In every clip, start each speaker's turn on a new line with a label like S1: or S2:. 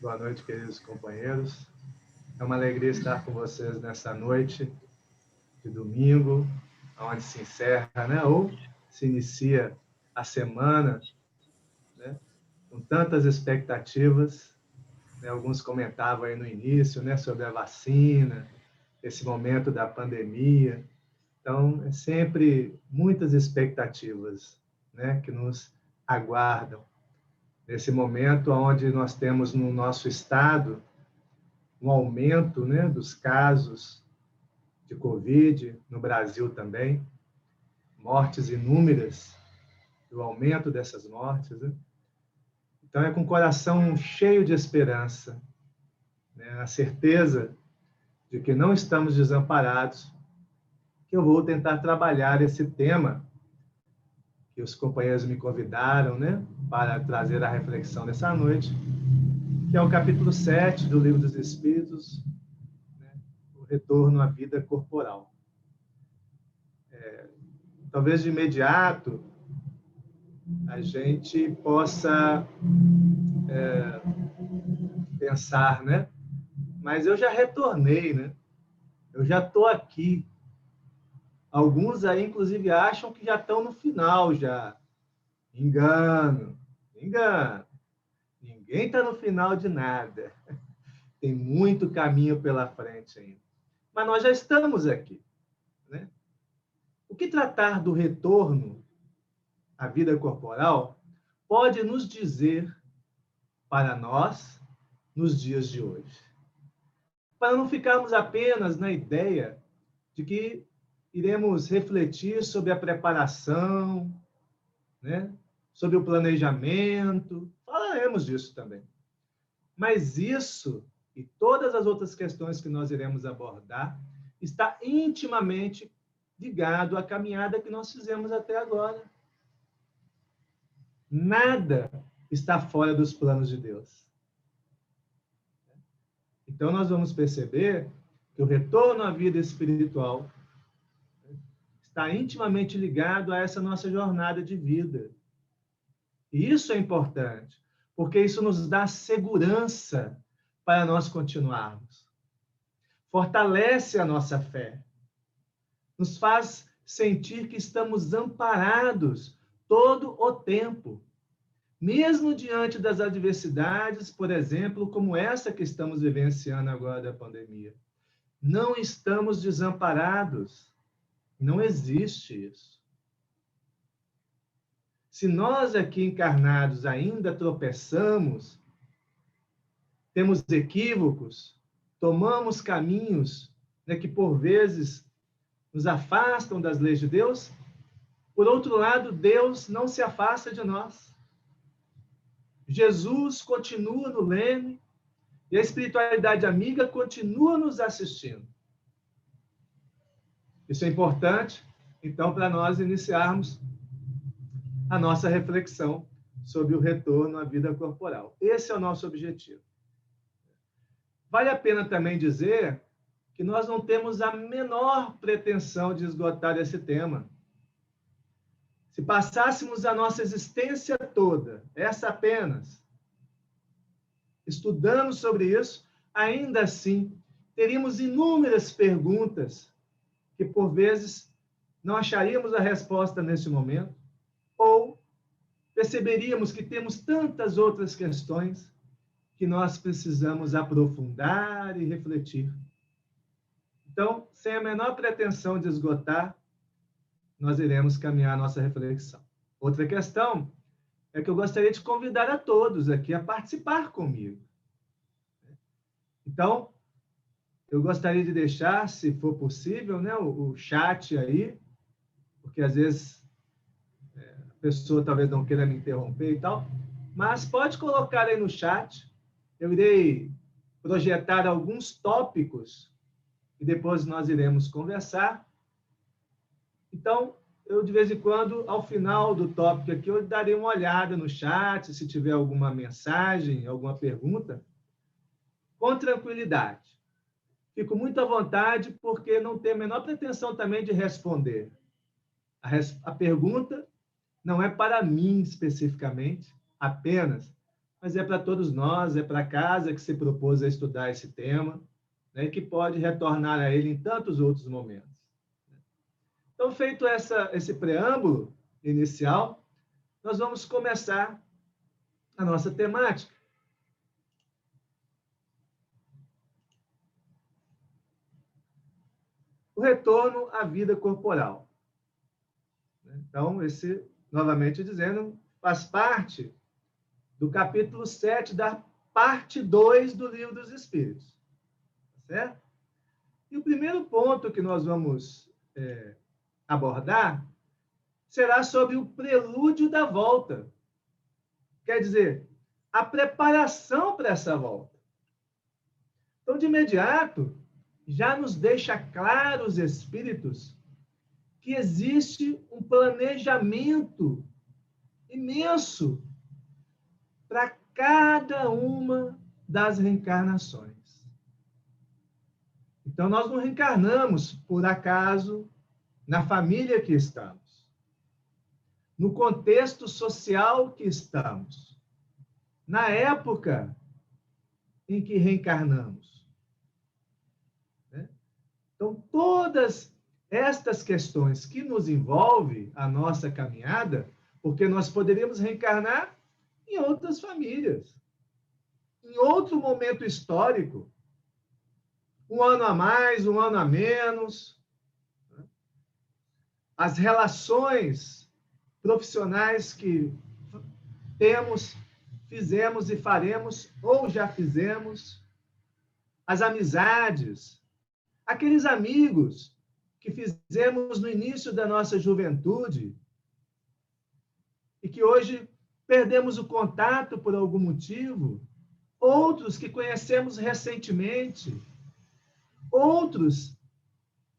S1: Boa noite, queridos companheiros. É uma alegria estar com vocês nessa noite de domingo, onde se encerra, né, ou se inicia a semana, né, com tantas expectativas. Né, alguns comentavam aí no início, né, sobre a vacina, esse momento da pandemia. Então, é sempre muitas expectativas, né, que nos aguardam. Nesse momento onde nós temos no nosso estado um aumento, né, dos casos de Covid, no Brasil também, mortes inúmeras, o aumento dessas mortes. Né? Então, é com o coração cheio de esperança, né, a certeza de que não estamos desamparados, que eu vou tentar trabalhar esse tema que os companheiros me convidaram, né, para trazer a reflexão dessa noite, que é o capítulo 7 do Livro dos Espíritos, né, o retorno à vida corporal. Talvez de imediato a gente possa pensar, né? Mas eu já retornei, né? Eu já estou aqui. Alguns aí, inclusive, acham que já estão no final, já. Engano, engano. Ninguém está no final de nada. Tem muito caminho pela frente ainda. Mas nós já estamos aqui, né? O que tratar do retorno à vida corporal pode nos dizer para nós nos dias de hoje? Para não ficarmos apenas na ideia de que iremos refletir sobre a preparação, né? Sobre o planejamento, falaremos disso também. Mas isso e todas as outras questões que nós iremos abordar está intimamente ligado à caminhada que nós fizemos até agora. Nada está fora dos planos de Deus. Então, nós vamos perceber que o retorno à vida espiritual está intimamente ligado a essa nossa jornada de vida. E isso é importante, porque isso nos dá segurança para nós continuarmos. Fortalece a nossa fé. Nos faz sentir que estamos amparados todo o tempo. Mesmo diante das adversidades, por exemplo, como essa que estamos vivenciando agora da pandemia. Não estamos desamparados. Não existe isso. Se nós aqui encarnados ainda tropeçamos, temos equívocos, tomamos caminhos, né, que por vezes nos afastam das leis de Deus, por outro lado, Deus não se afasta de nós. Jesus continua no leme e a espiritualidade amiga continua nos assistindo. Isso é importante, então, para nós iniciarmos a nossa reflexão sobre o retorno à vida corporal. Esse é o nosso objetivo. Vale a pena também dizer que nós não temos a menor pretensão de esgotar esse tema. Se passássemos a nossa existência toda, essa apenas, estudando sobre isso, ainda assim, teríamos inúmeras perguntas que, por vezes, não acharíamos a resposta nesse momento, ou perceberíamos que temos tantas outras questões que nós precisamos aprofundar e refletir. Então, sem a menor pretensão de esgotar, nós iremos caminhar a nossa reflexão. Outra questão é que eu gostaria de convidar a todos aqui a participar comigo. Então, eu gostaria de deixar, se for possível, né, o chat aí, porque às vezes a pessoa talvez não queira me interromper e tal, mas pode colocar aí no chat. Eu irei projetar alguns tópicos e depois nós iremos conversar. Então, eu, de vez em quando, ao final do tópico aqui, eu darei uma olhada no chat, se tiver alguma mensagem, alguma pergunta, com tranquilidade. Fico muito à vontade, porque não tenho a menor pretensão também de responder. A pergunta não é para mim, especificamente, apenas, mas é para todos nós, é para a casa que se propôs a estudar esse tema, né, e que pode retornar a ele em tantos outros momentos. Então, feito esse preâmbulo inicial, nós vamos começar a nossa temática. O retorno à vida corporal. Então, esse, novamente dizendo, faz parte do capítulo 7 da parte 2 do Livro dos Espíritos. Certo? E o primeiro ponto que nós vamos abordar será sobre o prelúdio da volta. Quer dizer, a preparação para essa volta. Então, de imediato, já nos deixa claro os espíritos que existe um planejamento imenso para cada uma das reencarnações. Então, nós não reencarnamos por acaso na família que estamos, no contexto social que estamos, na época em que reencarnamos. Então, todas estas questões que nos envolvem a nossa caminhada, porque nós poderíamos reencarnar em outras famílias, em outro momento histórico, um ano a mais, um ano a menos. As relações profissionais que temos, fizemos e faremos, ou já fizemos, as amizades, aqueles amigos que fizemos no início da nossa juventude e que hoje perdemos o contato por algum motivo, outros que conhecemos recentemente, outros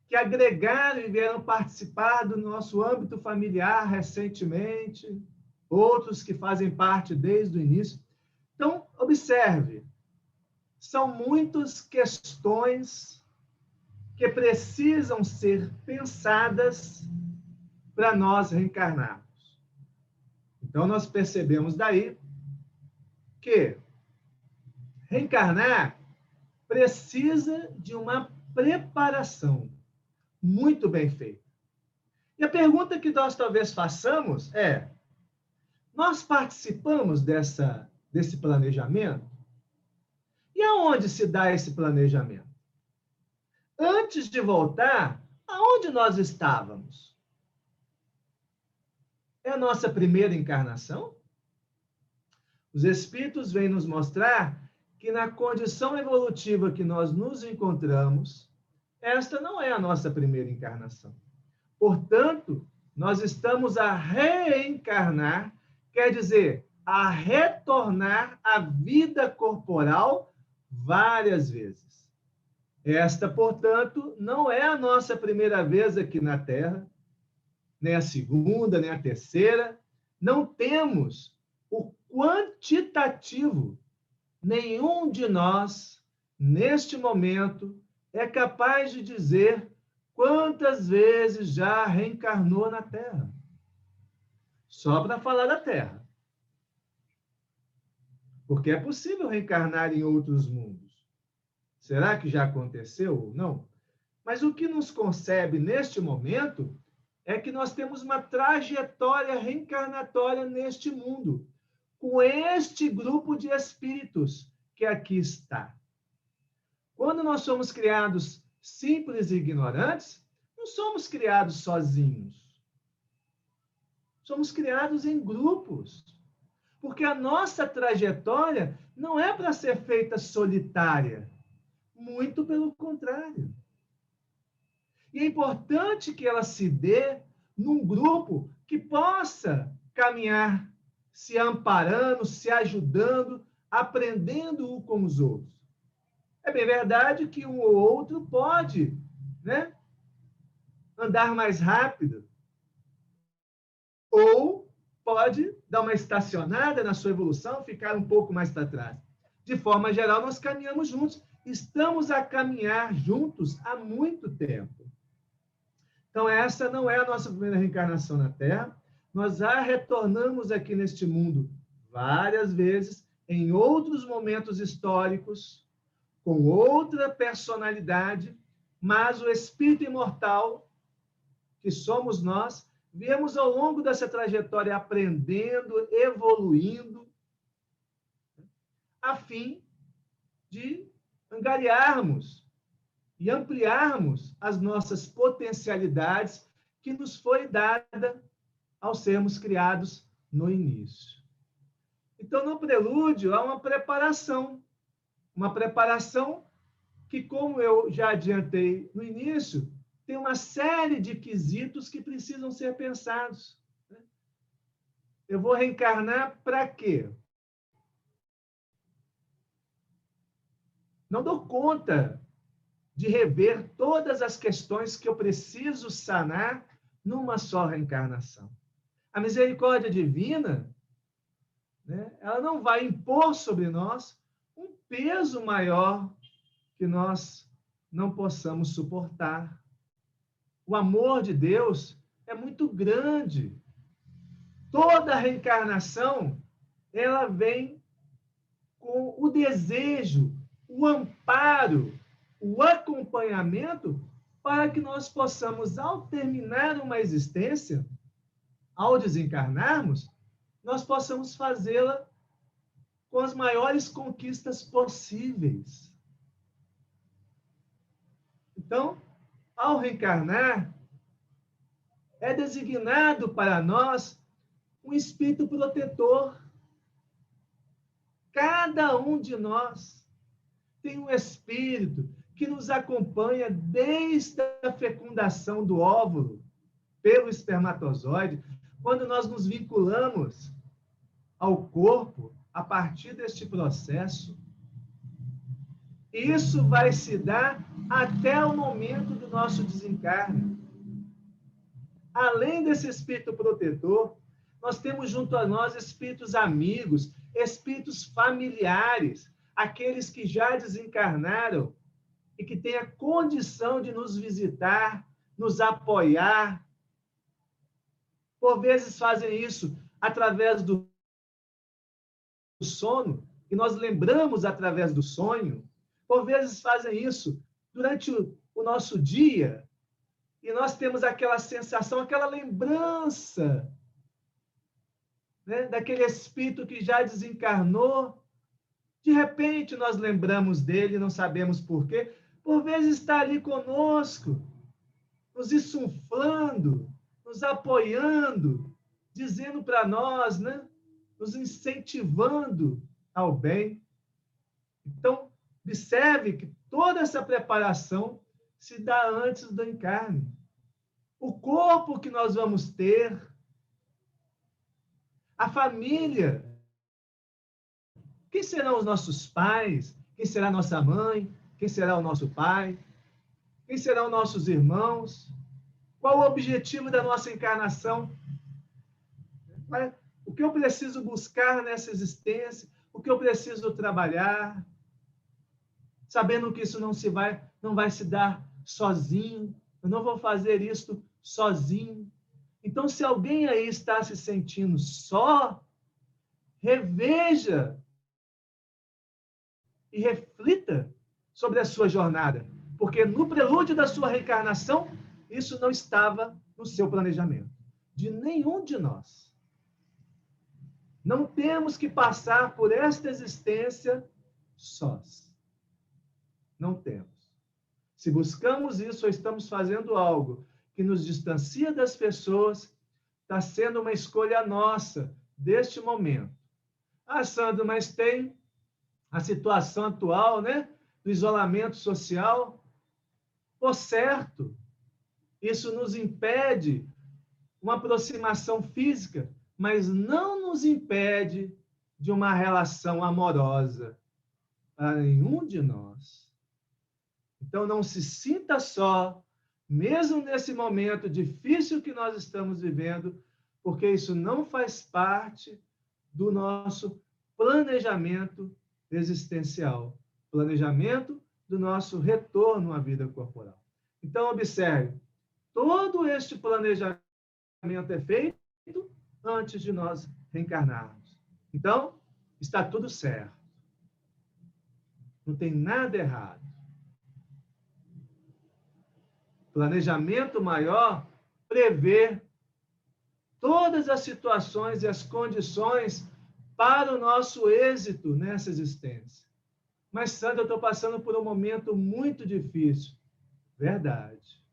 S1: que agregaram e vieram participar do nosso âmbito familiar recentemente, outros que fazem parte desde o início. Então, observe, são muitas questões que precisam ser pensadas para nós reencarnarmos. Então, nós percebemos daí que reencarnar precisa de uma preparação muito bem feita. E a pergunta que nós talvez façamos é: nós participamos desse planejamento? E aonde se dá esse planejamento? Antes de voltar, aonde nós estávamos? É a nossa primeira encarnação? Os espíritos vêm nos mostrar que na condição evolutiva que nós nos encontramos, esta não é a nossa primeira encarnação. Portanto, nós estamos a reencarnar, quer dizer, a retornar à vida corporal várias vezes. Esta, portanto, não é a nossa primeira vez aqui na Terra, nem a segunda, nem a terceira. Não temos o quantitativo. Nenhum de nós, neste momento, é capaz de dizer quantas vezes já reencarnou na Terra. Só para falar da Terra. Porque é possível reencarnar em outros mundos. Será que já aconteceu ou não? Mas o que nos concebe neste momento é que nós temos uma trajetória reencarnatória neste mundo, com este grupo de espíritos que aqui está. Quando nós somos criados simples e ignorantes, não somos criados sozinhos. Somos criados em grupos. Porque a nossa trajetória não é para ser feita solitária. Muito pelo contrário. E é importante que ela se dê num grupo que possa caminhar se amparando, se ajudando, aprendendo um com os outros. É bem verdade que um ou outro pode, né, andar mais rápido, ou pode dar uma estacionada na sua evolução, ficar um pouco mais para trás. De forma geral, nós caminhamos juntos. Estamos a caminhar juntos há muito tempo. Então, essa não é a nossa primeira reencarnação na Terra. Nós já retornamos aqui neste mundo várias vezes em outros momentos históricos, com outra personalidade, mas o espírito imortal, que somos nós, viemos ao longo dessa trajetória aprendendo, evoluindo, a fim de angariarmos e ampliarmos as nossas potencialidades que nos foi dada ao sermos criados no início. Então, no prelúdio, há uma preparação que, como eu já adiantei no início, tem uma série de quesitos que precisam ser pensados. Eu vou reencarnar para quê? Não dou conta de rever todas as questões que eu preciso sanar numa só reencarnação. A misericórdia divina, né, ela não vai impor sobre nós um peso maior que nós não possamos suportar. O amor de Deus é muito grande. Toda reencarnação, ela vem com o desejo, o amparo, o acompanhamento para que nós possamos, ao terminar uma existência, ao desencarnarmos, nós possamos fazê-la com as maiores conquistas possíveis. Então, ao reencarnar, é designado para nós um espírito protetor. Cada um de nós tem um espírito que nos acompanha desde a fecundação do óvulo pelo espermatozoide, quando nós nos vinculamos ao corpo a partir deste processo. Isso vai se dar até o momento do nosso desencarne. Além desse espírito protetor, nós temos junto a nós espíritos amigos, espíritos familiares, aqueles que já desencarnaram e que têm a condição de nos visitar, nos apoiar. Por vezes fazem isso através do sono, e nós lembramos através do sonho. Por vezes fazem isso durante o nosso dia, e nós temos aquela sensação, aquela lembrança, né, daquele espírito que já desencarnou. De repente, nós lembramos dele, não sabemos por quê. Por vezes está ali conosco, nos insuflando, nos apoiando, dizendo para nós, né, nos incentivando ao bem. Então, observe que toda essa preparação se dá antes do encarne. O corpo que nós vamos ter, a família. Quem serão os nossos pais? Quem será a nossa mãe? Quem será o nosso pai? Quem serão nossos irmãos? Qual o objetivo da nossa encarnação? O que eu preciso buscar nessa existência? O que eu preciso trabalhar? Sabendo que isso não vai se dar sozinho. Eu não vou fazer isto sozinho. Então, se alguém aí está se sentindo só, reveja e reflita sobre a sua jornada, porque no prelúdio da sua reencarnação, isso não estava no seu planejamento, de nenhum de nós. Não temos que passar por esta existência sós. Não temos. Se buscamos isso, ou estamos fazendo algo que nos distancia das pessoas, está sendo uma escolha nossa deste momento. Ah, Sandro, mas tem a situação atual, né, do isolamento social. Por certo, isso nos impede uma aproximação física, mas não nos impede de uma relação amorosa para nenhum de nós. Então, não se sinta só, mesmo nesse momento difícil que nós estamos vivendo, porque isso não faz parte do nosso planejamento existencial, planejamento do nosso retorno à vida corporal. Então, observe, todo este planejamento é feito antes de nós reencarnarmos. Então, está tudo certo. Não tem nada errado. Planejamento maior prevê todas as situações e as condições para o nosso êxito nessa existência. Mas, Sandra, eu estou passando por um momento muito difícil. Verdade.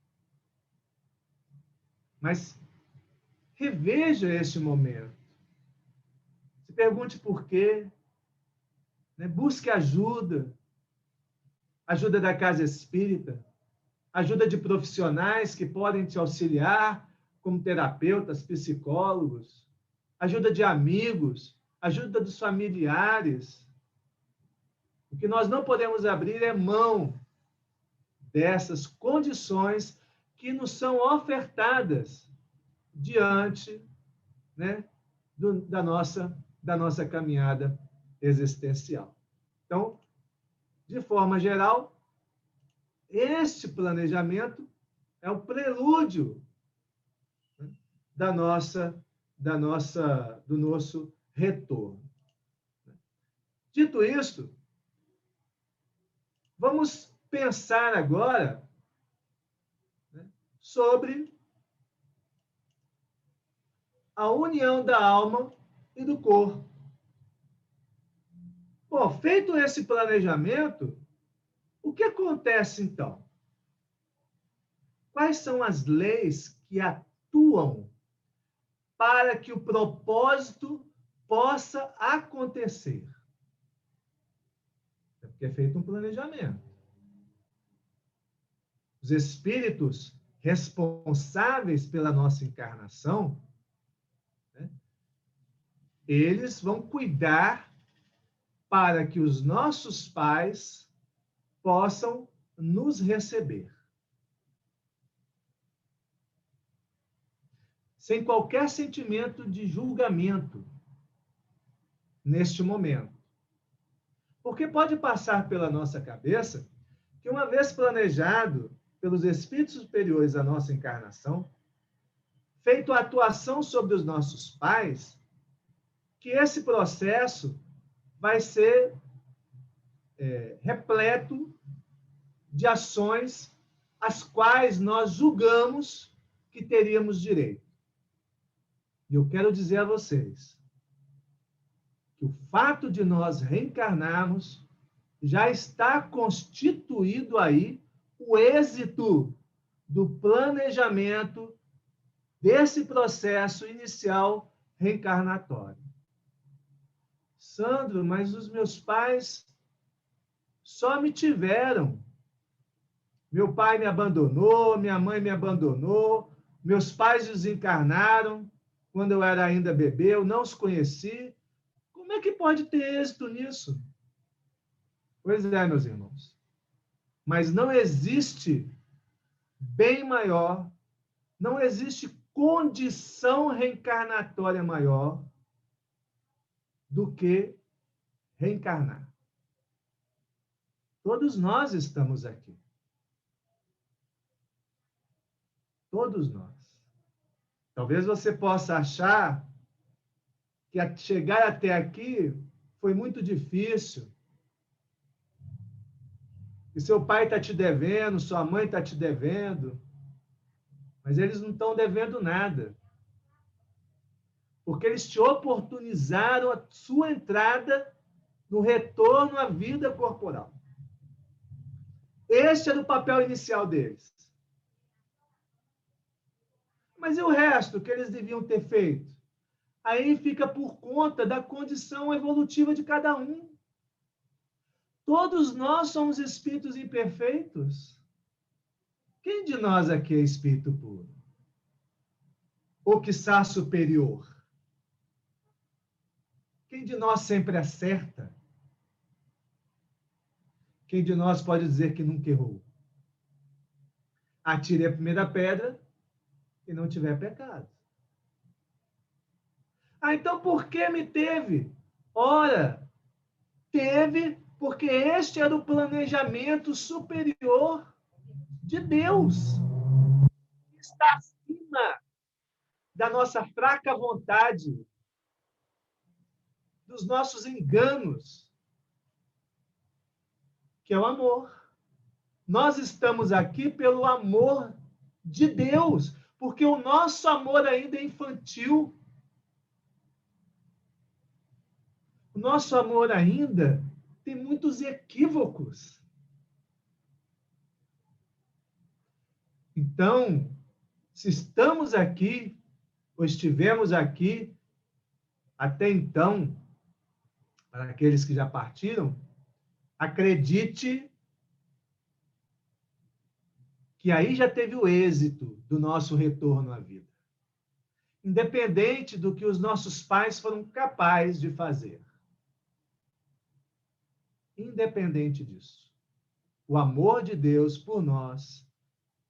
S1: Mas reveja este momento. Se pergunte por quê. Né? Busque ajuda. Ajuda da casa espírita. Ajuda de profissionais que podem te auxiliar, como terapeutas, psicólogos. Ajuda de amigos. Ajuda dos familiares. O que nós não podemos abrir é mão dessas condições que nos são ofertadas diante, né, da nossa caminhada existencial. Então, de forma geral, este planejamento é o prelúdio, né, do nosso retorno. Dito isto, vamos pensar agora, né, sobre a união da alma e do corpo. Bom, feito esse planejamento, o que acontece então? Quais são as leis que atuam para que o propósito possa acontecer? É porque é feito um planejamento. Os espíritos responsáveis pela nossa encarnação, né, eles vão cuidar para que os nossos pais possam nos receber. Sem qualquer sentimento de julgamento neste momento. Porque pode passar pela nossa cabeça que, uma vez planejado pelos espíritos superiores a nossa encarnação, feito a atuação sobre os nossos pais, que esse processo vai ser repleto de ações às quais nós julgamos que teríamos direito. E eu quero dizer a vocês que o fato de nós reencarnarmos já está constituído aí o êxito do planejamento desse processo inicial reencarnatório. Sandro, mas os meus pais só me tiveram. Meu pai me abandonou, minha mãe me abandonou, meus pais desencarnaram quando eu era ainda bebê, eu não os conheci. Como é que pode ter êxito nisso? Pois é, meus irmãos. Mas não existe bem maior, não existe condição reencarnatória maior do que reencarnar. Todos nós estamos aqui. Todos nós. Talvez você possa achar que chegar até aqui foi muito difícil. E seu pai está te devendo, sua mãe está te devendo. Mas eles não estão devendo nada. Porque eles te oportunizaram a sua entrada no retorno à vida corporal. Este era o papel inicial deles. Mas e o resto que eles deviam ter feito? Aí fica por conta da condição evolutiva de cada um. Todos nós somos espíritos imperfeitos. Quem de nós aqui é espírito puro? Ou quiçá superior? Quem de nós sempre acerta? Quem de nós pode dizer que nunca errou? Atire a primeira pedra e não tiver pecado. Ah, então por que me teve? Ora, teve porque este era o planejamento superior de Deus. Está acima da nossa fraca vontade, dos nossos enganos, que é o amor. Nós estamos aqui pelo amor de Deus, porque o nosso amor ainda é infantil. O nosso amor ainda tem muitos equívocos. Então, se estamos aqui, ou estivemos aqui, até então, para aqueles que já partiram, acredite que aí já teve o êxito do nosso retorno à vida. Independente do que os nossos pais foram capazes de fazer. Independente disso, o amor de Deus por nós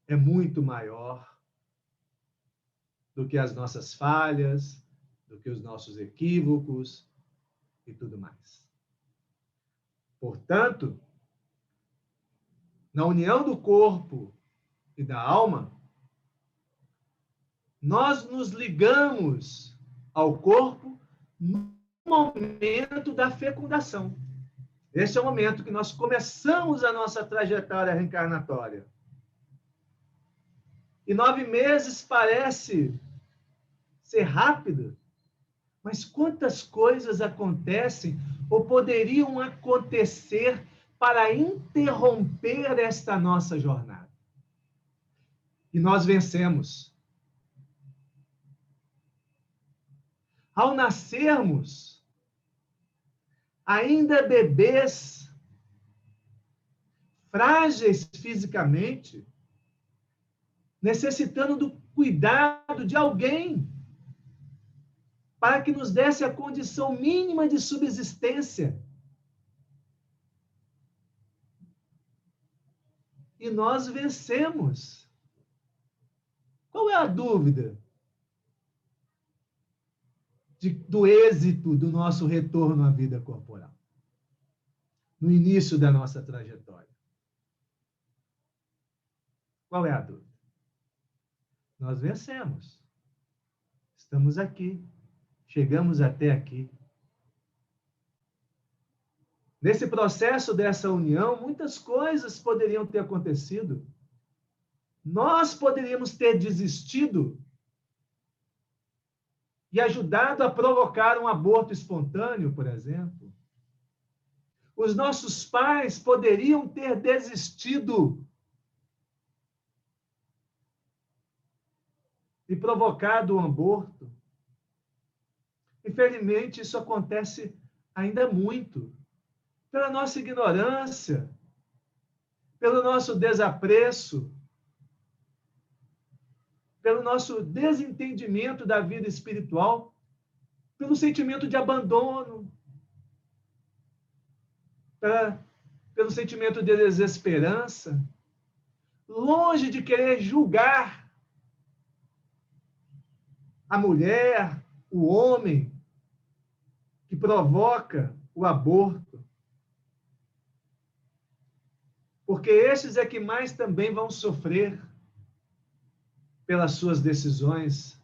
S1: é muito maior do que as nossas falhas, do que os nossos equívocos e tudo mais. Portanto, na união do corpo e da alma, nós nos ligamos ao corpo no momento da fecundação. Esse é o momento que nós começamos a nossa trajetória reencarnatória. E 9 meses parece ser rápido, mas quantas coisas acontecem ou poderiam acontecer para interromper esta nossa jornada? E nós vencemos. Ao nascermos, ainda bebês, frágeis fisicamente, necessitando do cuidado de alguém para que nos desse a condição mínima de subsistência. E nós vencemos. Qual é a dúvida do êxito do nosso retorno à vida corporal? No início da nossa trajetória. Qual é a dúvida? Nós vencemos. Estamos aqui. Chegamos até aqui. Nesse processo dessa união, muitas coisas poderiam ter acontecido. Nós poderíamos ter desistido e ajudado a provocar um aborto espontâneo, por exemplo. Os nossos pais poderiam ter desistido e provocado um aborto. Infelizmente, isso acontece ainda muito. Pela nossa ignorância, pelo nosso desapreço, pelo nosso desentendimento da vida espiritual, pelo sentimento de abandono, pelo sentimento de desesperança, longe de querer julgar a mulher, o homem que provoca o aborto. Porque esses é que mais também vão sofrer pelas suas decisões.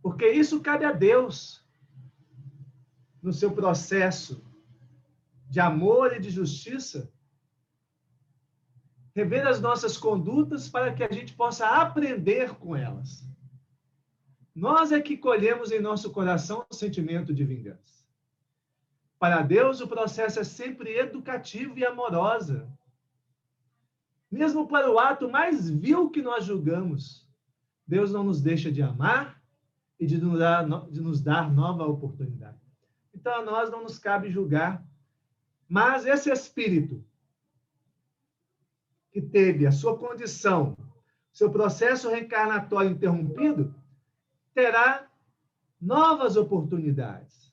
S1: Porque isso cabe a Deus, no seu processo de amor e de justiça, rever as nossas condutas para que a gente possa aprender com elas. Nós é que colhemos em nosso coração o sentimento de vingança. Para Deus, o processo é sempre educativo e amoroso. Mesmo para o ato mais vil que nós julgamos, Deus não nos deixa de amar e de nos dar nova oportunidade. Então, a nós não nos cabe julgar, mas esse espírito que teve a sua condição, seu processo reencarnatório interrompido, terá novas oportunidades.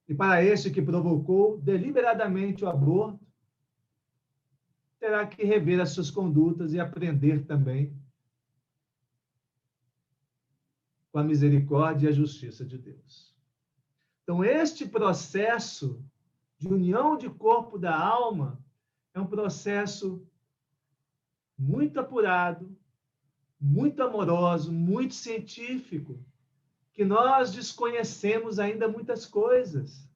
S1: E para este que provocou deliberadamente o aborto, terá que rever as suas condutas e aprender também com a misericórdia e a justiça de Deus. Então, este processo de união de corpo da alma é um processo muito apurado, muito amoroso, muito científico, que nós desconhecemos ainda muitas coisas.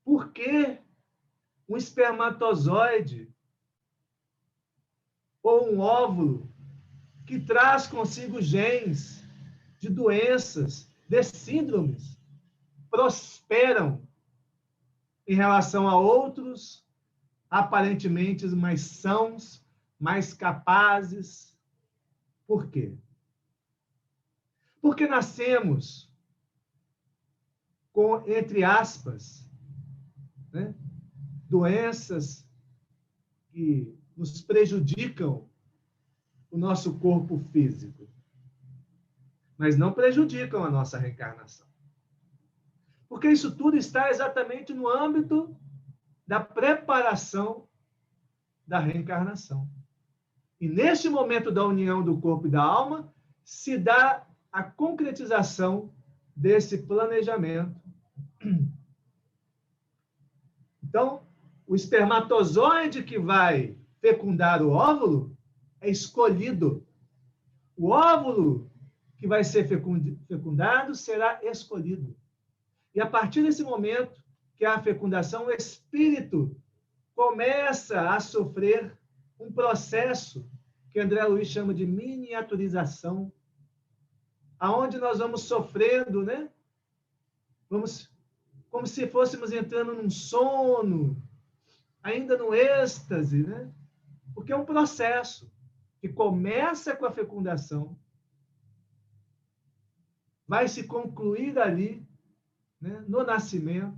S1: Por que um espermatozoide ou um óvulo que traz consigo genes de doenças, de síndromes, prosperam em relação a outros aparentemente mais sãos, mais capazes? Por quê? Porque nascemos com, entre aspas, né, doenças que nos prejudicam o nosso corpo físico, mas não prejudicam a nossa reencarnação. Porque isso tudo está exatamente no âmbito da preparação da reencarnação. E neste momento da união do corpo e da alma, se dá a concretização desse planejamento. Então, o espermatozoide que vai fecundar o óvulo é escolhido. O óvulo que vai ser fecundado será escolhido. E a partir desse momento, que é a fecundação, o espírito começa a sofrer um processo que André Luiz chama de miniaturização, aonde nós vamos sofrendo, né? Como se fôssemos entrando num sono, ainda no êxtase, né? Porque é um processo que começa com a fecundação, vai se concluir ali, né, no nascimento,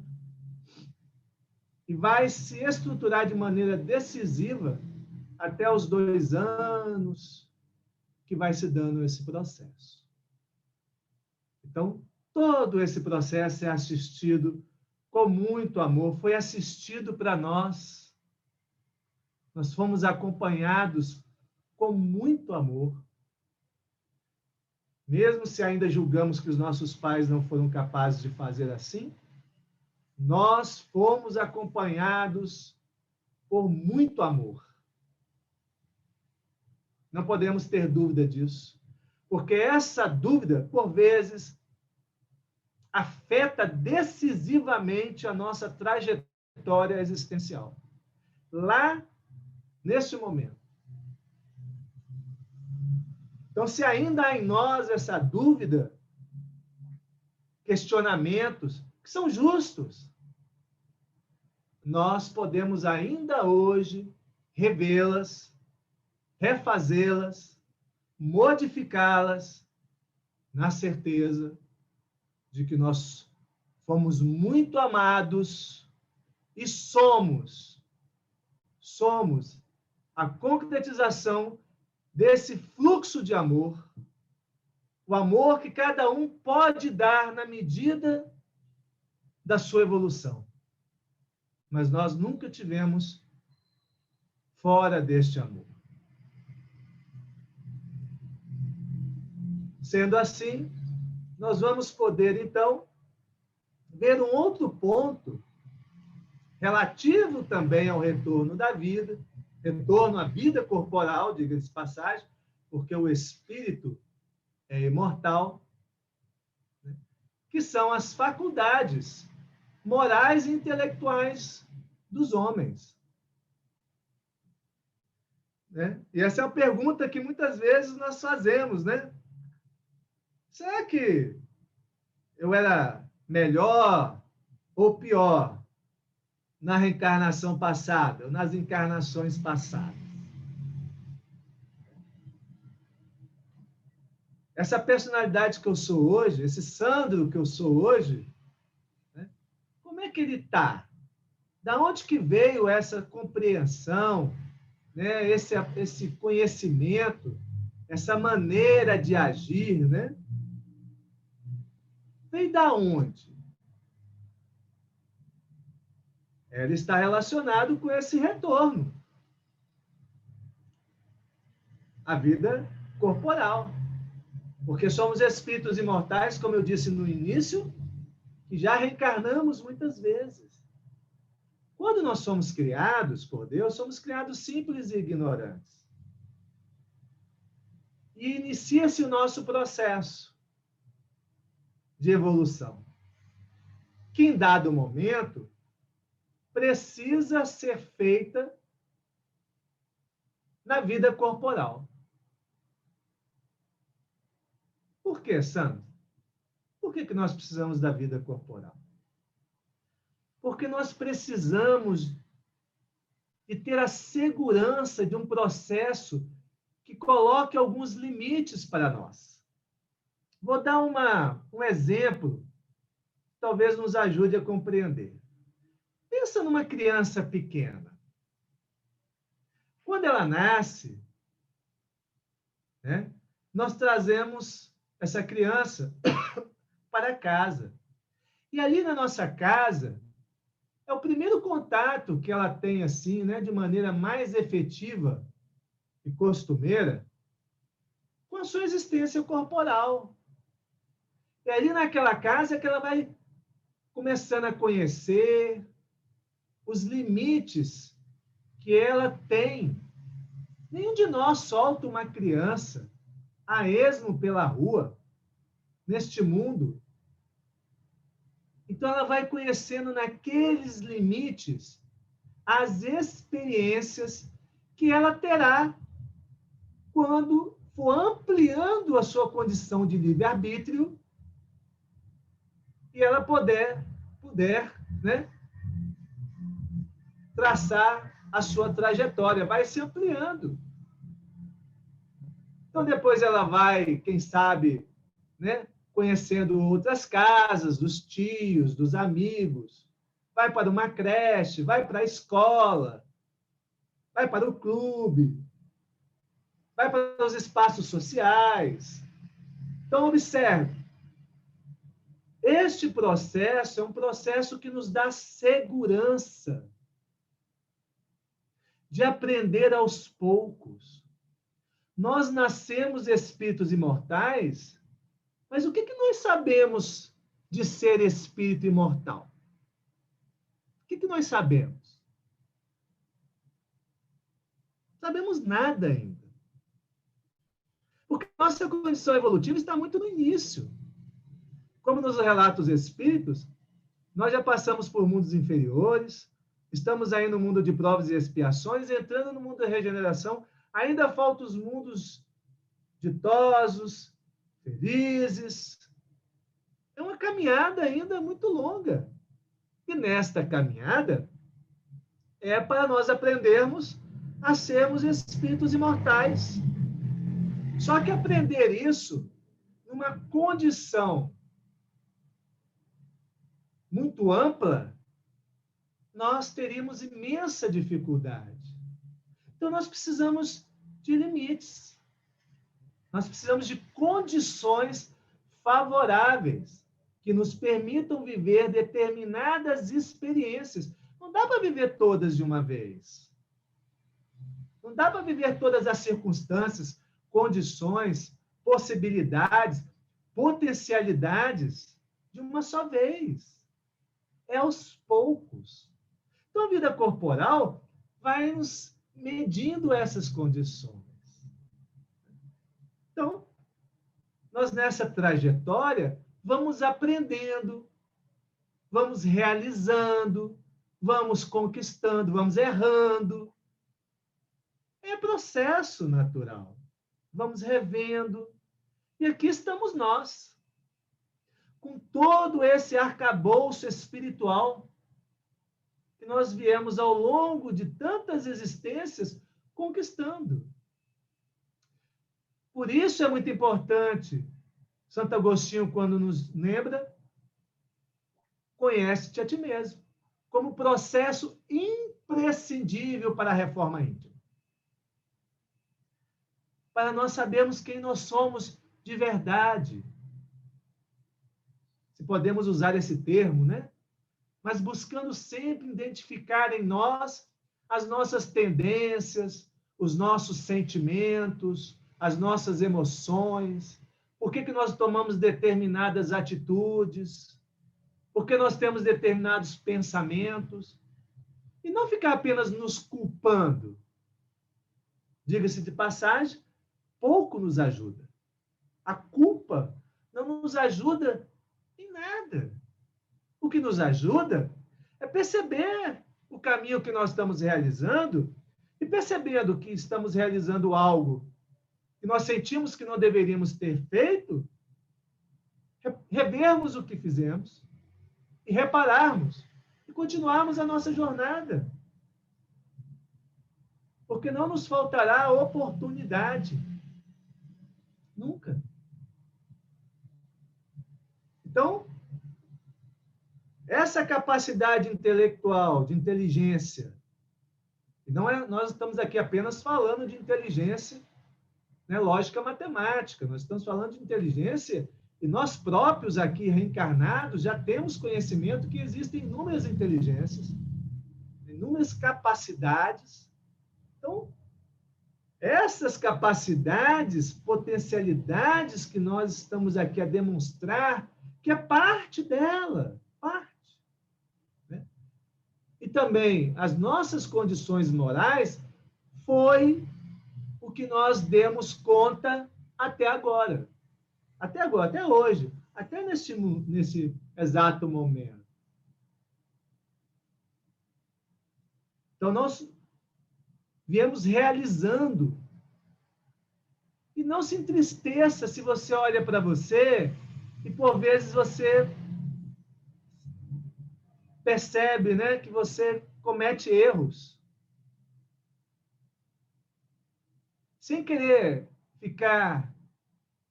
S1: e vai se estruturar de maneira decisiva até os 2 anos que vai se dando esse processo. Então, todo esse processo é assistido com muito amor, foi assistido para nós. Nós fomos acompanhados com muito amor. Mesmo se ainda julgamos que os nossos pais não foram capazes de fazer assim, nós fomos acompanhados por muito amor. Não podemos ter dúvida disso, porque essa dúvida, por vezes, afeta decisivamente a nossa trajetória existencial. Lá, nesse momento. Então, se ainda há em nós essa dúvida, questionamentos, que são justos, nós podemos ainda hoje revê-las, refazê-las, modificá-las, na certeza de que nós fomos muito amados e somos a concretização desse fluxo de amor, o amor que cada um pode dar na medida da sua evolução. Mas nós nunca tivemos fora deste amor. Sendo assim, nós vamos poder, então, ver um outro ponto relativo também ao retorno da vida, retorno à vida corporal, diga-se de passagem, porque o espírito é imortal, né? Que são as faculdades morais e intelectuais dos homens. Né? E essa é uma pergunta que muitas vezes nós fazemos, né? Será que eu era melhor ou pior na reencarnação passada, ou nas encarnações passadas? Essa personalidade que eu sou hoje, esse Sandro que eu sou hoje, né? Como é que ele está? Da onde que veio essa compreensão, né? Esse conhecimento, essa maneira de agir, né? Vem da onde? Ela está relacionado com esse retorno à vida corporal. Porque somos espíritos imortais, como eu disse no início, que já reencarnamos muitas vezes. Quando nós somos criados por Deus, somos criados simples e ignorantes. e inicia-se o nosso processo de evolução, que em dado momento precisa ser feita na vida corporal. Por quê, Sandro? Por que nós precisamos da vida corporal? Porque nós precisamos de ter a segurança de um processo que coloque alguns limites para nós. Vou dar um exemplo, talvez nos ajude a compreender. Pensa numa criança pequena. Quando ela nasce, né, nós trazemos essa criança para casa. E ali na nossa casa, é o primeiro contato que ela tem, assim, né, de maneira mais efetiva e costumeira, com a sua existência corporal. E ali naquela casa é que ela vai começando a conhecer os limites que ela tem. Nenhum de nós solta uma criança a esmo pela rua, neste mundo. Então, ela vai conhecendo naqueles limites as experiências que ela terá quando for ampliando a sua condição de livre-arbítrio e ela puder, né, traçar a sua trajetória, vai se ampliando. Então, depois ela vai, quem sabe, né, conhecendo outras casas, dos tios, dos amigos, vai para uma creche, vai para a escola, vai para o clube, vai para os espaços sociais. Então, observe, este processo é um processo que nos dá segurança de aprender aos poucos. Nós nascemos espíritos imortais, mas o que nós sabemos de ser espírito imortal? O que nós sabemos? Não sabemos nada ainda. Porque nossa condição evolutiva está muito no início. Como nos relata os espíritos, nós já passamos por mundos inferiores, estamos aí no mundo de provas e expiações, entrando no mundo da regeneração, ainda faltam os mundos ditosos, felizes. É uma caminhada ainda muito longa. E nesta caminhada é para nós aprendermos a sermos espíritos imortais. Só que aprender isso numa condição muito ampla, nós teríamos imensa dificuldade. Então, nós precisamos de limites. Nós precisamos de condições favoráveis que nos permitam viver determinadas experiências. Não dá para viver todas de uma vez. Não dá para viver todas as circunstâncias, condições, possibilidades, potencialidades de uma só vez. É aos poucos. Então, a vida corporal vai nos medindo essas condições. Então, nós nessa trajetória vamos aprendendo, vamos realizando, vamos conquistando, vamos errando. É processo natural. Vamos revendo. E aqui estamos nós, com todo esse arcabouço espiritual que nós viemos ao longo de tantas existências conquistando. Por isso é muito importante, Santo Agostinho, quando nos lembra, conhece-te a ti mesmo, como processo imprescindível para a reforma íntima. Para nós sabermos quem nós somos de verdade. Se podemos usar esse termo, né? Mas buscando sempre identificar em nós as nossas tendências, os nossos sentimentos, as nossas emoções, por que nós tomamos determinadas atitudes, por que nós temos determinados pensamentos, e não ficar apenas nos culpando. Diga-se de passagem, pouco nos ajuda. A culpa não nos ajuda em nada. O que nos ajuda é perceber o caminho que nós estamos realizando e percebendo que estamos realizando algo que nós sentimos que não deveríamos ter feito, revermos o que fizemos e repararmos e continuarmos a nossa jornada. Porque não nos faltará oportunidade. Nunca. Então, essa capacidade intelectual, de inteligência, e não é, nós estamos aqui apenas falando de inteligência, né, lógica matemática, nós estamos falando de inteligência e nós próprios aqui reencarnados já temos conhecimento que existem inúmeras inteligências, inúmeras capacidades. Então, essas capacidades, potencialidades que nós estamos aqui a demonstrar, que é parte dela, parte. Né? E também as nossas condições morais foi o que nós demos conta até agora. Até agora, até hoje, até nesse exato momento. Então, nós viemos realizando. E não se entristeça se você olha para você e, por vezes, você percebe, né, que você comete erros. Sem querer ficar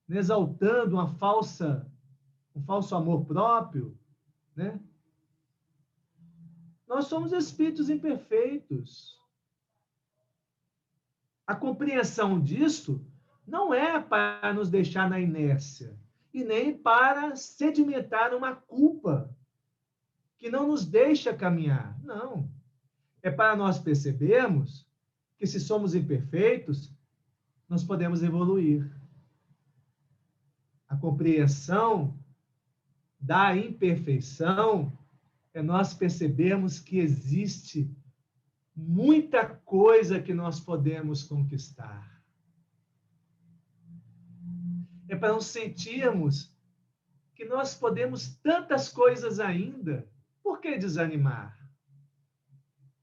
S1: exaltando um falso amor próprio, né? Nós somos espíritos imperfeitos. A compreensão disto não é para nos deixar na inércia e nem para sedimentar uma culpa que não nos deixa caminhar. Não. É para nós percebermos que, se somos imperfeitos, nós podemos evoluir. A compreensão da imperfeição é nós percebermos que existe muita coisa que nós podemos conquistar. É para nós sentirmos que nós podemos tantas coisas ainda. Por que desanimar?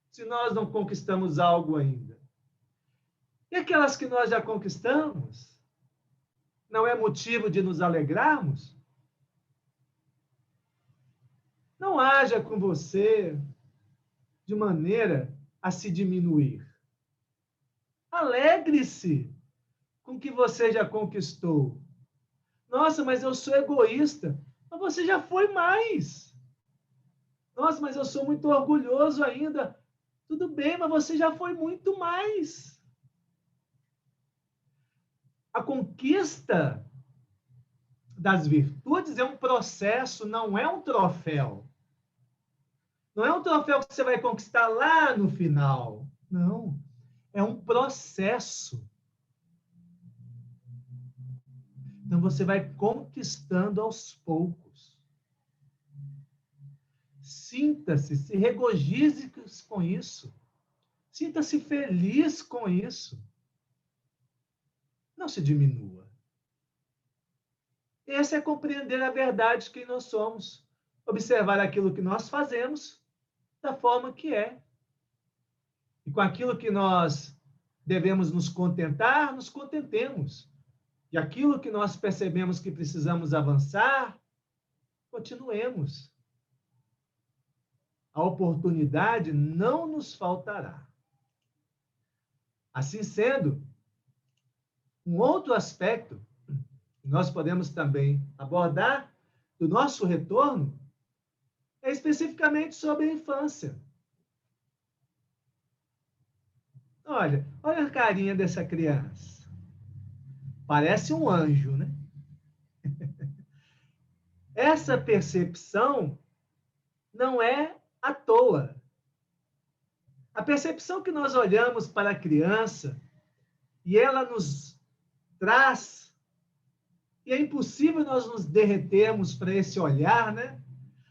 S1: Se nós não conquistamos algo ainda. E aquelas que nós já conquistamos? Não é motivo de nos alegrarmos? Não haja com você de maneira a se diminuir. Alegre-se com o que você já conquistou. Nossa, mas eu sou egoísta. Mas você já foi mais. Nossa, mas eu sou muito orgulhoso ainda. Tudo bem, mas você já foi muito mais. A conquista das virtudes é um processo, não é um troféu. Não é um troféu que você vai conquistar lá no final. Não. É um processo. Então, você vai conquistando aos poucos. Sinta-se, se regozije com isso. Sinta-se feliz com isso. Não se diminua. Esse é compreender a verdade de quem nós somos. Observar aquilo que nós fazemos da forma que é. E com aquilo que nós devemos nos contentar, nos contentemos. E aquilo que nós percebemos que precisamos avançar, continuemos. A oportunidade não nos faltará. Assim sendo, um outro aspecto que nós podemos também abordar do nosso retorno é especificamente sobre a infância. Olha a carinha dessa criança. Parece um anjo, né? Essa percepção não é à toa. A percepção que nós olhamos para a criança e ela nos traz, e é impossível nós nos derretermos para esse olhar, né?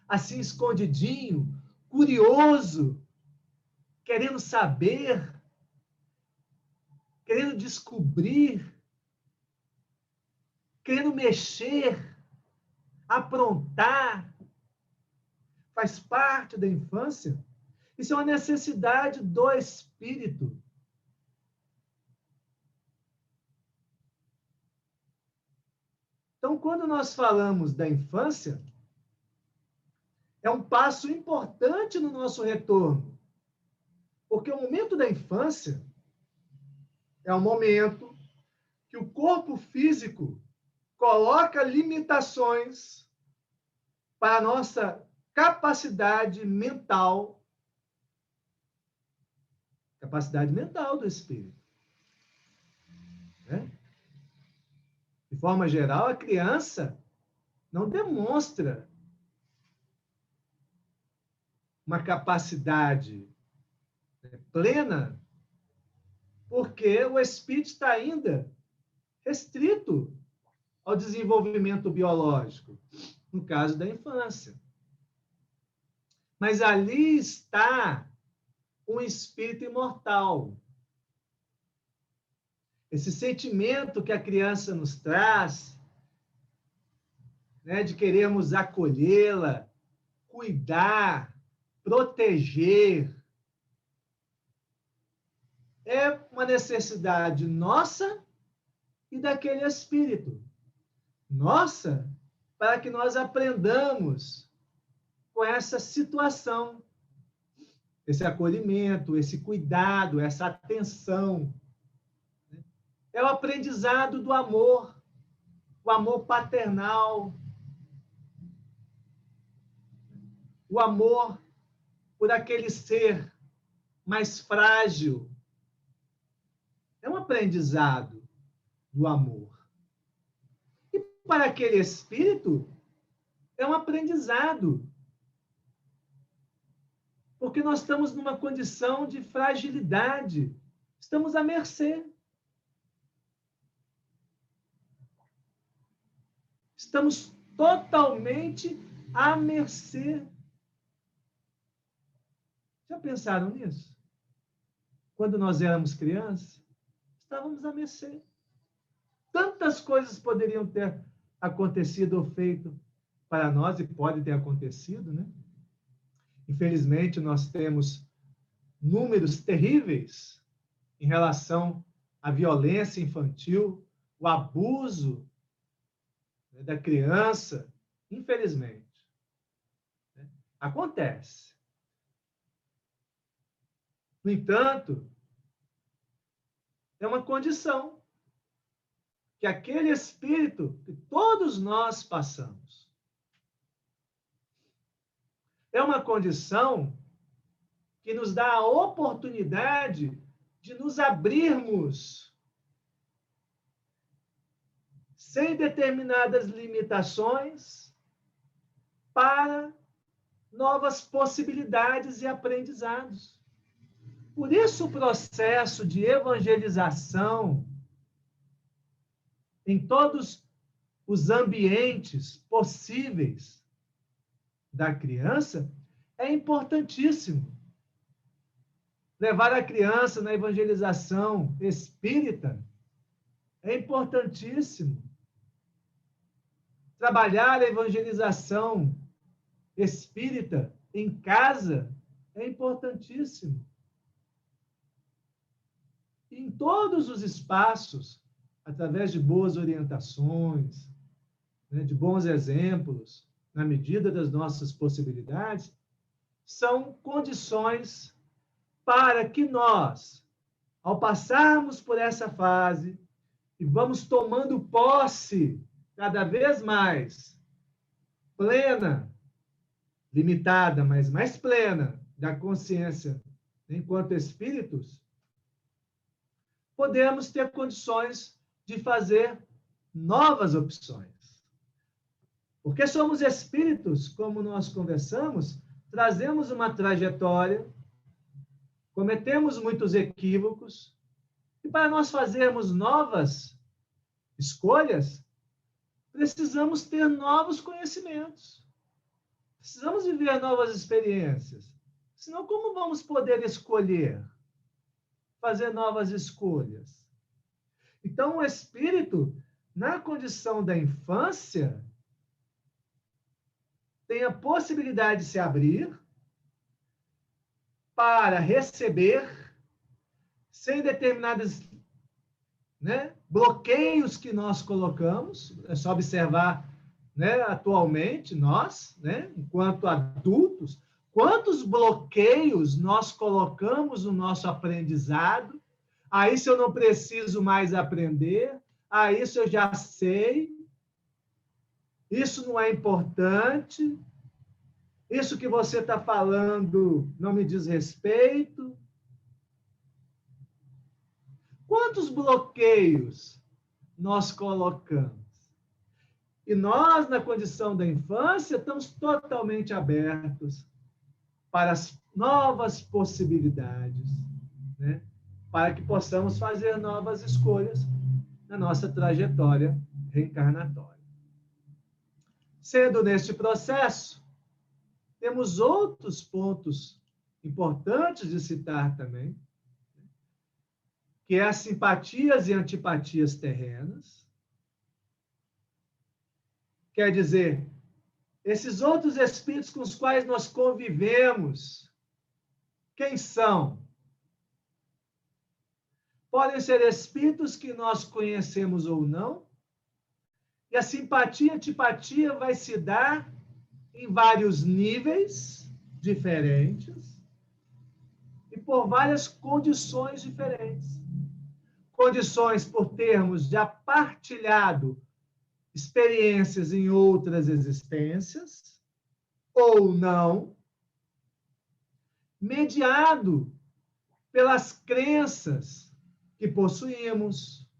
S1: Assim, escondidinho, curioso, querendo saber, querendo descobrir, querendo mexer, aprontar, faz parte da infância. Isso é uma necessidade do espírito. Então, quando nós falamos da infância, é um passo importante no nosso retorno. Porque o momento da infância é um momento que o corpo físico coloca limitações para a nossa capacidade mental do espírito. Né? De forma geral, a criança não demonstra uma capacidade plena, porque o espírito está ainda restrito ao desenvolvimento biológico, no caso da infância. Mas ali está um espírito imortal. Esse sentimento que a criança nos traz, né, de querermos acolhê-la, cuidar, proteger, é uma necessidade nossa e daquele espírito. Nossa, para que nós aprendamos com essa situação, esse acolhimento, esse cuidado, essa atenção. É o aprendizado do amor, o amor paternal, o amor por aquele ser mais frágil. É um aprendizado do amor. E para aquele espírito, é um aprendizado. Porque nós estamos numa condição de fragilidade. Estamos à mercê. Estamos totalmente à mercê. Já pensaram nisso? Quando nós éramos crianças, estávamos à mercê. Tantas coisas poderiam ter acontecido ou feito para nós, e pode ter acontecido, né? Infelizmente, nós temos números terríveis em relação à violência infantil, o abuso da criança, infelizmente. Acontece. No entanto, é uma condição que aquele espírito que todos nós passamos. É uma condição que nos dá a oportunidade de nos abrirmos sem determinadas limitações para novas possibilidades e aprendizados. Por isso, o processo de evangelização em todos os ambientes possíveis da criança é importantíssimo. Levar a criança na evangelização espírita é importantíssimo. Trabalhar a evangelização espírita em casa é importantíssimo. Em todos os espaços, através de boas orientações, né, de bons exemplos, na medida das nossas possibilidades, são condições para que nós, ao passarmos por essa fase, e vamos tomando posse cada vez mais plena, limitada, mas mais plena da consciência enquanto espíritos, podemos ter condições de fazer novas opções. Porque somos espíritos, como nós conversamos, trazemos uma trajetória, cometemos muitos equívocos, e para nós fazermos novas escolhas, precisamos ter novos conhecimentos. Precisamos viver novas experiências. Senão, como vamos poder escolher? Fazer novas escolhas? Então, o espírito na condição da infância, tem a possibilidade de se abrir para receber sem determinados, né, bloqueios que nós colocamos. É só observar, né, atualmente, nós, né, enquanto adultos, quantos bloqueios nós colocamos no nosso aprendizado. Isso eu não preciso mais aprender. Isso eu já sei. Isso não é importante. Isso que você está falando não me diz respeito. Quantos bloqueios nós colocamos? E nós, na condição da infância, estamos totalmente abertos para as novas possibilidades, né? Para que possamos fazer novas escolhas na nossa trajetória reencarnatória. Sendo neste processo, temos outros pontos importantes de citar também, que é as simpatias e antipatias terrenas. Quer dizer, esses outros espíritos com os quais nós convivemos, quem são? Podem ser espíritos que nós conhecemos ou não, e a simpatia e antipatia vai se dar em vários níveis diferentes e por várias condições diferentes. Condições por termos já partilhado experiências em outras existências, ou não, mediado pelas crenças que possuímos,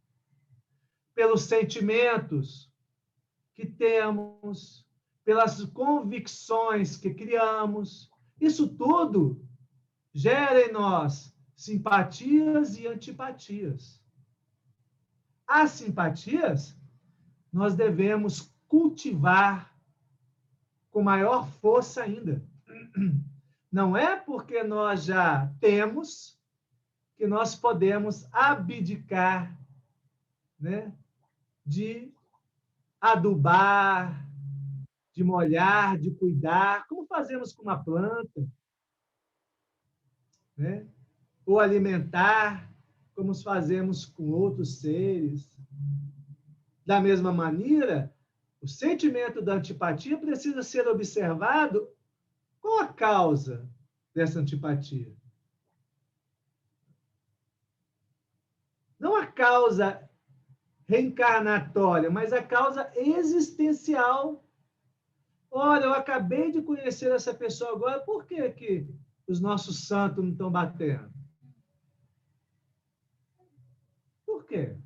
S1: pelos sentimentos que temos, pelas convicções que criamos. Isso tudo gera em nós simpatias e antipatias. As simpatias nós devemos cultivar com maior força ainda. Não é porque nós já temos que nós podemos abdicar, né, de adubar, de molhar, de cuidar, como fazemos com uma planta, né? Ou alimentar, como fazemos com outros seres. Da mesma maneira, o sentimento da antipatia precisa ser observado. Qual a causa dessa antipatia? Não a causa reencarnatória, mas a causa existencial. Olha, eu acabei de conhecer essa pessoa agora, por que os nossos santos não estão batendo? Por quê?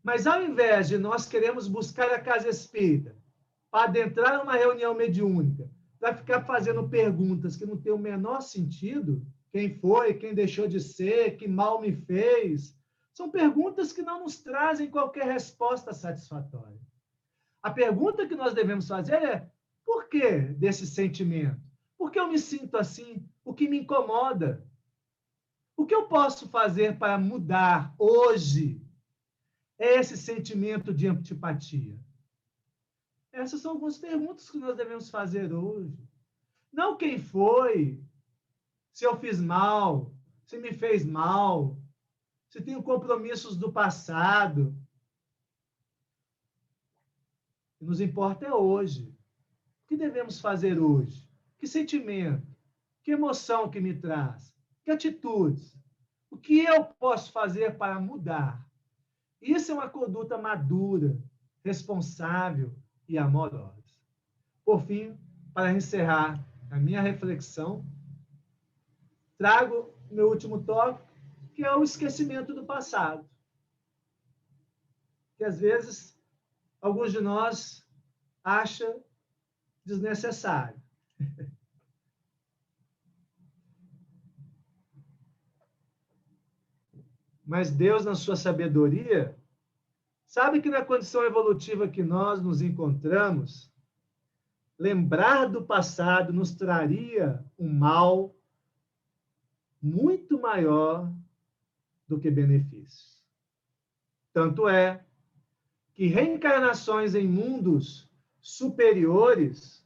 S1: Mas ao invés de nós queremos buscar a casa espírita para adentrar numa reunião mediúnica, para ficar fazendo perguntas que não têm o menor sentido, quem foi, quem deixou de ser, que mal me fez, são perguntas que não nos trazem qualquer resposta satisfatória. A pergunta que nós devemos fazer é: por que desse sentimento? Por que eu me sinto assim? O que me incomoda? O que eu posso fazer para mudar hoje esse sentimento de antipatia? Essas são algumas perguntas que nós devemos fazer hoje. Não quem foi, se eu fiz mal, se me fez mal, se tenho compromissos do passado. O que nos importa é hoje. O que devemos fazer hoje? Que sentimento? Que emoção que me traz? Que atitudes? O que eu posso fazer para mudar? Isso é uma conduta madura, responsável e amorosa. Por fim, para encerrar a minha reflexão, trago o meu último tópico, que é o esquecimento do passado. Que às vezes alguns de nós acham desnecessário. Mas Deus, na sua sabedoria, sabe que na condição evolutiva que nós nos encontramos, lembrar do passado nos traria um mal muito maior do que benefícios. Tanto é que reencarnações em mundos superiores,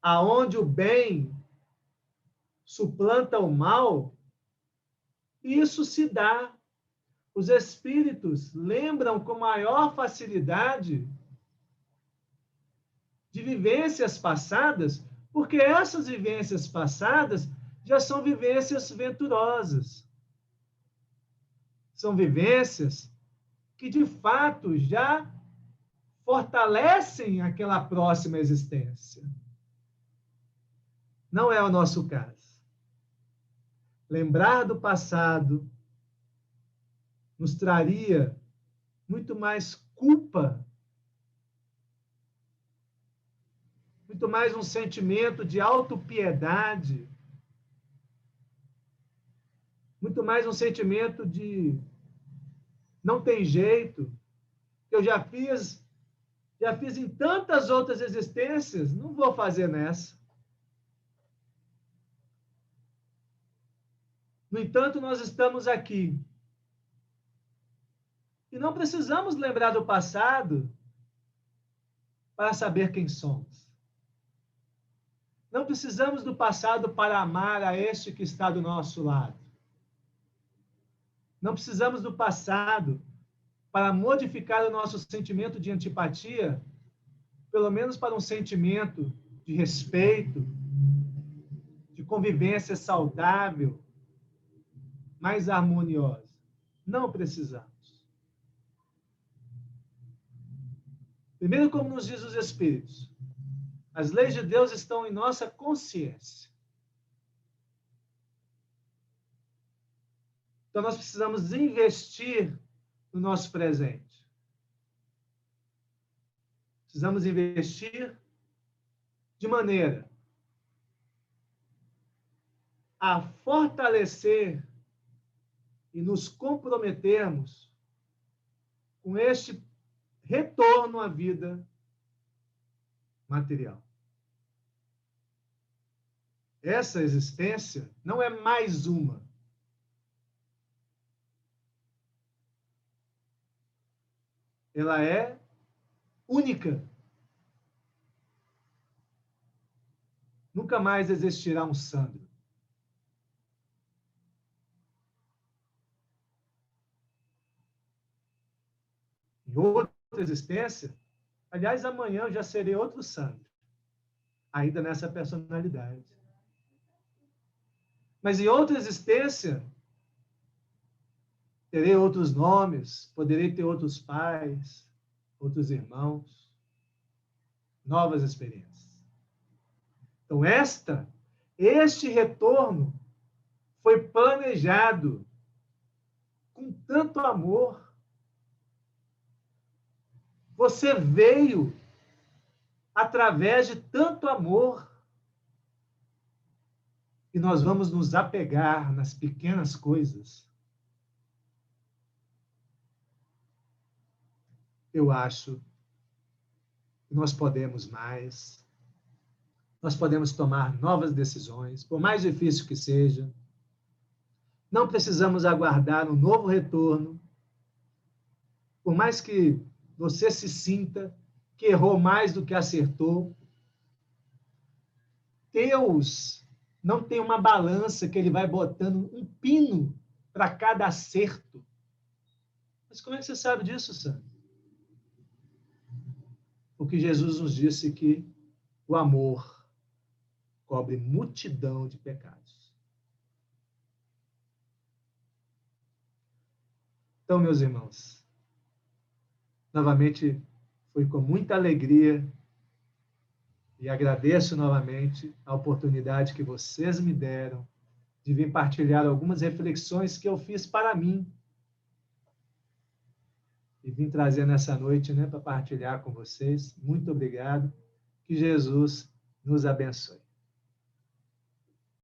S1: aonde o bem suplanta o mal, isso se dá. Os espíritos lembram com maior facilidade de vivências passadas, porque essas vivências passadas já são vivências venturosas. São vivências que, de fato, já fortalecem aquela próxima existência. Não é o nosso caso. Lembrar do passado nos traria muito mais culpa, muito mais um sentimento de autopiedade, muito mais um sentimento de não tem jeito, que eu já fiz em tantas outras existências, não vou fazer nessa. No entanto, nós estamos aqui. E não precisamos lembrar do passado para saber quem somos. Não precisamos do passado para amar a este que está do nosso lado. Não precisamos do passado para modificar o nosso sentimento de antipatia, pelo menos para um sentimento de respeito, de convivência saudável, mais harmoniosa. Não precisamos. Primeiro, como nos diz os Espíritos, as leis de Deus estão em nossa consciência. Então, nós precisamos investir no nosso presente. Precisamos investir de maneira a fortalecer e nos comprometermos com este retorno à vida material. Essa existência não é mais uma. Ela é única. Nunca mais existirá um Sandro. Em outra existência, aliás, amanhã eu já serei outro Sandro, ainda nessa personalidade. Mas em outra existência, terei outros nomes, poderei ter outros pais, outros irmãos, novas experiências. Então, este retorno foi planejado com tanto amor. Você veio através de tanto amor. E nós vamos nos apegar nas pequenas coisas. Eu acho que nós podemos mais. Nós podemos tomar novas decisões, por mais difícil que seja. Não precisamos aguardar um novo retorno. Por mais que você se sinta que errou mais do que acertou, Deus não tem uma balança que ele vai botando um pino para cada acerto. Mas como é que você sabe disso, Sandro? Porque Jesus nos disse que o amor cobre multidão de pecados. Então, meus irmãos, novamente foi com muita alegria e agradeço novamente a oportunidade que vocês me deram de vir partilhar algumas reflexões que eu fiz para mim e vim trazer nessa noite, para partilhar com vocês. Muito obrigado. Que Jesus nos abençoe.